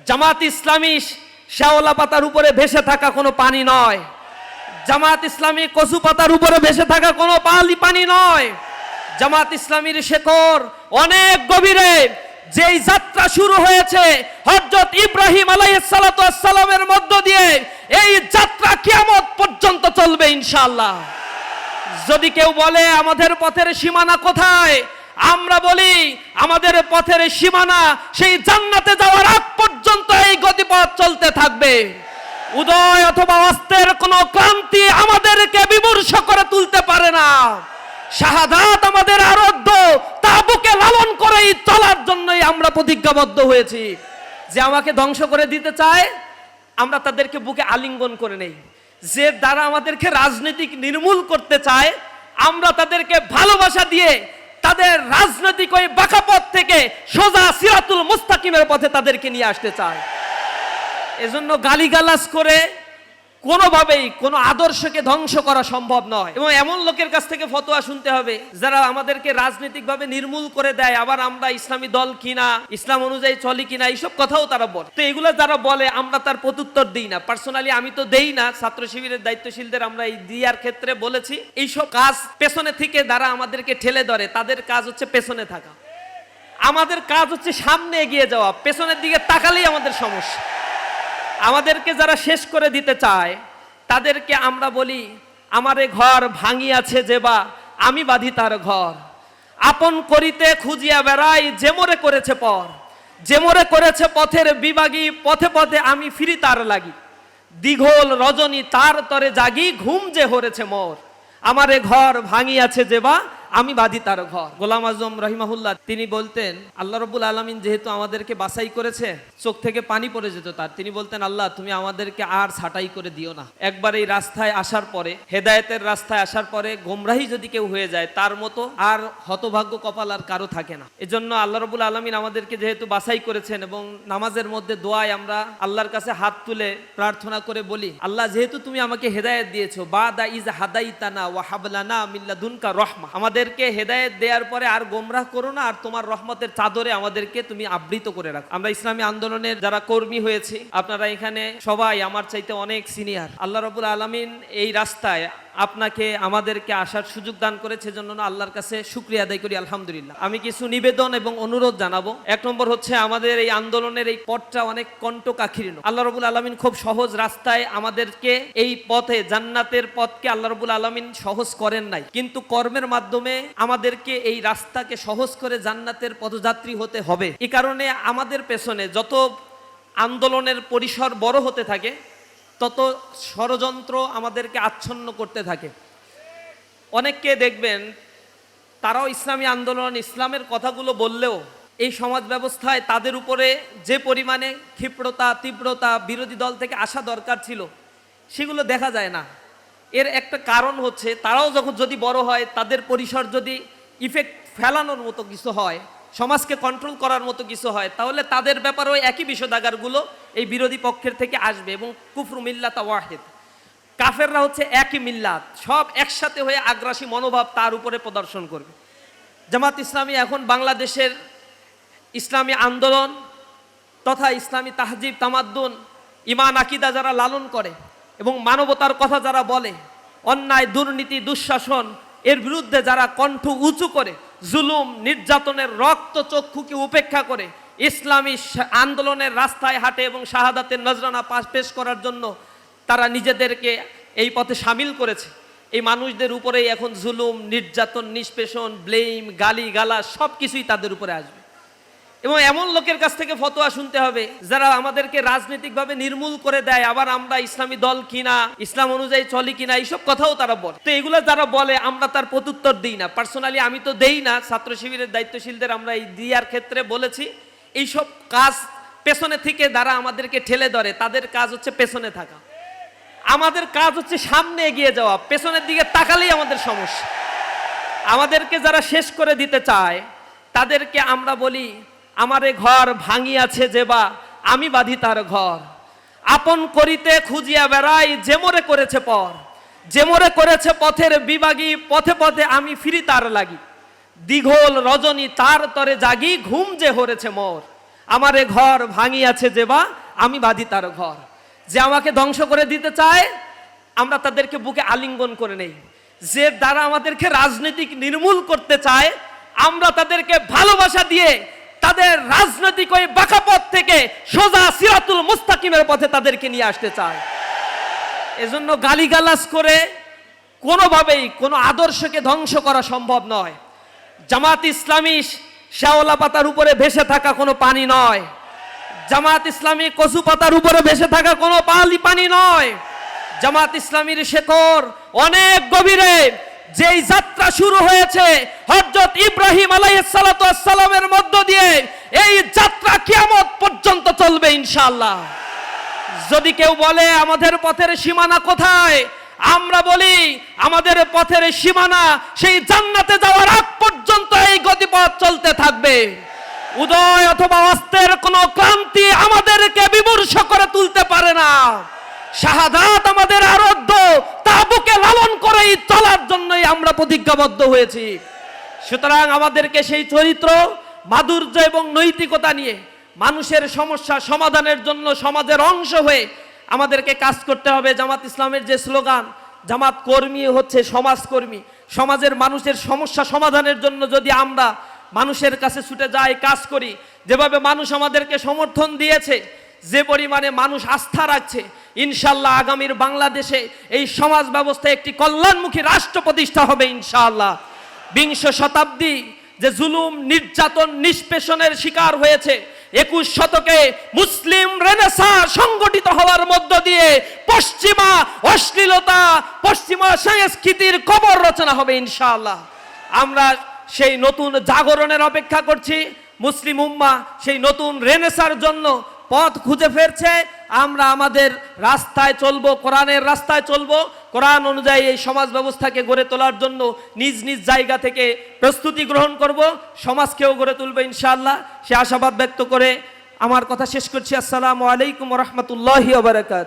জামাত ইসলামী শ্যাওলা পাতার উপরে ভেসে থাকা কোনো পানি নয়। জামাত ইসলামী কচু পাতার উপরে ভেসে থাকা কোনো পানি নয়। জামাত ইসলামীর শেকড় অনেক গভীরে। যেই যাত্রা শুরু হয়েছে হযরত ইব্রাহিম আলাইহিস সালাতু ওয়াস সালামের মধ্য দিয়ে, এই যাত্রা কিয়ামত পর্যন্ত চলবে ইনশাআল্লাহ। যদি কেউ বলে আমাদের পথের সীমানা কোথায়, আমরা বলি আমাদের পথের সীমানা সেই জান্নাতে যাওয়ার আগ পর্যন্ত এই গতিপথ চলতে থাকবে। উদয় অথবা অস্তের কোনো ক্রান্তি আমাদেরকে বিমর্ষ করে তুলতে পারে না। শাহাদাত আমাদের আরাধ্য, তা বুকে লালন করেই চলার জন্যই আমরা প্রতিজ্ঞাবদ্ধ হয়েছি। যে আমাকে ধ্বংস করে দিতে চায়, আমরা তাদেরকে বুকে আলিঙ্গন করে নেই। যে দ্বারা আমাদেরকে রাজনৈতিক নির্মূল করতে চায়, আমরা তাদেরকে ভালোবাসা দিয়ে তাদের রাজনৈতিক ওই বাঁকা পথ থেকে সোজা সিরাতুল মুস্তাকিমের পথে তাদেরকে নিয়ে আসতে চায়। এজন্য গালিগালাজ করে কোনোভাবেই কোনো আদর্শকে ধ্বংস করা সম্ভব নয়। এবং এমন লোকের কাছ থেকে ফতোয়া শুনতে হবে যারা আমাদেরকে রাজনৈতিকভাবে নির্মূল করে দেয়, আবার আমরা ইসলামী দল কিনা, ইসলাম অনুযায়ী চলি কিনা, এইসব কথাও তারা বলে। তো এগুলো যারা বলে আমরা তার প্রত্যুত্তর দিই না। পার্সোনালি আমি তো দেই না। ছাত্র শিবিরের দায়িত্বশীলদের আমরা এই দিয়ার ক্ষেত্রে বলেছি, এইসব কাজ পেছনে থেকে যারা আমাদেরকে ঠেলে ধরে, তাদের কাজ হচ্ছে পেছনে থাকা। আমাদের কাজ হচ্ছে সামনে এগিয়ে যাওয়া। পেছনের দিকে তাকালেই আমাদের সমস্যা। আমাদেরকে যারা শেষ করে দিতে চায়, তাদেরকে আমরা বলি আমারে ঘর ভাঙিয়াছে যেবা, আমি বাঁধি তার ঘর। আপন করিতে খুঁজিয়া বেড়াই, যে মোরে করেছে পর। যে মোরে করেছে পথের বিভাগী, পথে পথে আমি ফিরি তার লাগি। দীঘল রজনী তার তরে জাগি, ঘুম যে হরেছে মোর। আমারে ঘর ভাঙিয়াছে যেবা, আমি বাঁধি তার ঘর। গোলাম আজম রহিমাহুল্লাহ তিনি বলতেন, আল্লাহ রাব্বুল আলামিন যেহেতু আমাদেরকে বাছাই করেছে, চোখ থেকে পানি পড়ে যেত তার। তিনি বলতেন, আল্লাহ তুমি আমাদেরকে আর ছাঁটাই করে দিও না। একবার এই রাস্তায় আসার পরে, হেদায়েতের রাস্তায় আসার পরে গোমরাহি যদি কেউ হয়ে যায়, তার মতো আর হতভাগ্য কপাল আর কারো থাকে না। এজন্য আল্লাহ রাব্বুল আলামিন আমাদেরকে যেহেতু বাছাই করেছেন, এবং নামাজের মধ্যে দোয়ায় আমরা আল্লাহর কাছে হাত তুলে প্রার্থনা করে বলি, আল্লাহ যেহেতু তুমি আমাকে হেদায়েত দিয়েছো, বাদা ইজ হাদাইতানা ওয়া হাবলানা মিন লাদুনকা রাহমা, আমাদেরকে হেদায়েত দেওয়ার পরে আর গোমরাহ করো না, আর তোমার রহমতের চাদরে আমাদেরকে তুমি আবৃত করে রাখো। আমরা ইসলামী আন্দোলনের যারা কর্মী হয়েছি, আপনারা এখানে সবাই আমার চাইতে অনেক সিনিয়র। আল্লাহ রাব্বুল আলামিন এই রাস্তায় আপনাকে আমাদেরকে আসার সুযোগ দান করেছে, জন্য আল্লাহর কাছে শুকরিয়া আদায় করি আলহামদুলিল্লাহ। আমি কিছু নিবেদন এবং অনুরোধ জানাবো। এক নম্বর হচ্ছে, আমাদের এই আন্দোলনের এই পথটা অনেক কণ্টকাকীর্ণ। আল্লাহ রাব্বুল আলামিন খুব সহজ রাস্তায় আমাদেরকে এই পথে, জান্নাতের পথকে আল্লাহ রাব্বুল আলামিন সহজ করেন নাই, কিন্তু কর্মের মাধ্যমে আমাদেরকে এই রাস্তাকে সহজ করে জান্নাতের পথযাত্রী হতে হবে। এই কারণে আমাদের পেছনে যত আন্দোলনের পরিসর বড় হতে থাকে, তত ষড়যন্ত্র আমাদেরকে আচ্ছন্ন করতে থাকে। অনেককে দেখবেন তারাও ইসলামী আন্দোলন, ইসলামের কথাগুলো বললেও এই সমাজ ব্যবস্থায় তাদের উপরে যে পরিমাণে ক্ষিপ্রতা, তীব্রতা বিরোধী দল থেকে আসা দরকার ছিল, সেগুলো দেখা যায় না। এর একটা কারণ হচ্ছে, তারাও যদি বড় হয়, তাদের পরিসর যদি ইফেক্ট ফেলানোর মতো কিছু হয়, সমাজকে কন্ট্রোল করার মতো কিছু হয়, তাহলে তাদের ব্যাপারেও একই বিষোদাগারগুলো এই বিরোধী পক্ষের থেকে আসবে। এবং কুফরু মিল্লাত ওয়াহিদ, কাফেররা হচ্ছে একই মিল্লাত, সব একসাথে হয়ে আগ্রাসী মনোভাব তার উপরে প্রদর্শন করবে। জামাত ইসলামী এখন বাংলাদেশের ইসলামী আন্দোলন তথা ইসলামী তাহজিব তামাদ্দুন, ইমান আকিদা যারা লালন করে এবং মানবতার কথা যারা বলে, অন্যায় দুর্নীতি দুঃশাসন এর বিরুদ্ধে যারা কণ্ঠ উঁচু করে, জুলুম নির্যাতনের রক্ত চক্ষুকে উপেক্ষা করে ইসলামী আন্দোলনের রাস্তায় হাঁটে এবং শাহাদাতের নজরানা পেশ করার জন্য তারা নিজেদেরকে এই পথে সামিল করেছে, এই মানুষদের উপরেই এখন জুলুম নির্যাতন নিষ্পেষণ ব্লেম গালি গালা সব কিছুই তাদের উপরে আসবে। এবং এমন লোকের কাছ থেকে ফতোয়া শুনতে হবে যারা আমাদেরকে রাজনৈতিকভাবে নির্মূল করে দেয়, আবার আমরা ইসলামী দল কিনা, ইসলাম অনুযায়ী চলি কিনা, এইসব কথাও তারা বলে। তো এগুলো যারা বলে আমরা তার প্রত্যুত্তর দিই না। পার্সোনালি আমি তো দেই না। ছাত্র শিবিরের দায়িত্বশীলদের আমরা এই দিয়ার ক্ষেত্রে বলেছি, এইসব কাজ পেছনে থেকে যারা আমাদেরকে ঠেলে ধরে, তাদের কাজ হচ্ছে পেছনে থাকা। আমাদের কাজ হচ্ছে সামনে এগিয়ে যাওয়া। পেছনের দিকে তাকালেই আমাদের সমস্যা। আমাদেরকে যারা শেষ করে দিতে চায়, তাদেরকে আমরা বলি আমারে ঘর ভাঙিয়াছে যেবা, আমি বাঁধি তার ঘর। আপন করিতে খুঁজিয়া বেড়াই, যে মোরে করেছে পর। যে মোরে করেছে পথের বিভাগী, পথে পথে আমি ফিরি তার লাগি। দীঘল রজনী তার তরে জাগি, ঘুম যে হরেছে মোর। আমারে ঘর ভাঙিয়াছে যে বা আমি বাঁধি তার ঘর। যে আমাকে ধ্বংস করে দিতে চায় আমরা তাদেরকে বুকে আলিঙ্গন করে নেই। যে দ্বারা আমাদেরকে রাজনৈতিক নির্মূল করতে চায় আমরা তাদেরকে ভালোবাসা দিয়ে তাদের রাজনৈতিক ওই বাঁকা পথ থেকে সোজা সিরাতুল মুস্তাকিমের পথে তাদেরকে নিয়ে আসতে চায়। এজন্য গালিগালাজ করে কোনোভাবেই কোনো আদর্শকে ধ্বংস করা সম্ভব নয়। জামাত ইসলামী শ্যাওলা পাতার উপরে ভেসে থাকা কোনো পানি নয়। জামাত ইসলামী কচু পাতার উপরে ভেসে থাকা কোনো পানি নয়। জামাত ইসলামীর শেকড় অনেক গভীরে। যেই যাত্রা শুরু হয়েছে হযরত ইব্রাহিম আলাইহিস সালাতু ওয়াস সালামের মধ্য দিয়ে, এই যাত্রা কিয়ামত পর্যন্ত চলবে ইনশাআল্লাহ। যদি কেউ বলে আমাদের পথের সীমানা কোথায়, আমরা বলি আমাদের পথের সীমানা সেই জান্নাতে যাওয়ার আগ পর্যন্ত এই গতিপথ চলতে থাকবে। উদয় অথবা অস্তের কোনো ক্রান্তি আমাদেরকে বিমর্ষ করে তুলতে পারে না। শাহাদাত আমাদের আরাধ্য, তা বুকে লালন করেই চলার জন্যই আমরা প্রতিজ্ঞাবদ্ধ হয়েছি। সুতরাং আমাদেরকে সেই চরিত্র, মাধুর্য এবং নৈতিকতা নিয়ে মানুষের সমস্যা সমাধানের জন্য সমাজের অংশ হয়ে আমাদেরকে কাজ করতে হবে। জামাত ইসলামের যে স্লোগান, জামাত কর্মী হচ্ছে সমাজকর্মী। সমাজের মানুষের সমস্যা সমাধানের জন্য যদি আমরা মানুষের কাছে ছুটে যাই, কাজ করি, যেভাবে মানুষ আমাদেরকে সমর্থন দিয়েছে, যে পরিমাণে মানুষ আস্থা রাখছে, ইনশাআল্লাহ আগামীর বাংলাদেশে এই সমাজ ব্যবস্থায় একটি কল্যাণমুখী রাষ্ট্র প্রতিষ্ঠা হবে ইনশাআল্লাহ। বিংশ শতাব্দী যে জুলুম, নির্যাতন, নিষ্পেষণের শিকার হয়েছে, 21 শতকে মুসলিম রেনেসাঁ সংগঠিত হওয়ার মধ্য দিয়ে পশ্চিমা অশ্লীলতা, পশ্চিমা সংস্কৃতির কবর রচনা হবে ইনশাআল্লাহ। আমরা সেই নতুন জাগরণের অপেক্ষা করছি। মুসলিম উম্মাহ সেই নতুন রেনেসাঁর জন্য পথ খুঁজে ফেরছে। আমরা আমাদের রাস্তায় চলবো, কোরআনের রাস্তায় চলবো। কোরআন অনুযায়ী এই সমাজ ব্যবস্থাকে গড়ে তোলার জন্য নিজ নিজ জায়গা থেকে প্রস্তুতি গ্রহণ করব, সমাজকেও গড়ে তুলবো ইনশাআল্লাহ। সে আশাবাদ ব্যক্ত করে আমার কথা শেষ করছি। আসসালামু আলাইকুম ওয়া রাহমাতুল্লাহি ওয়া বারাকাতুহু।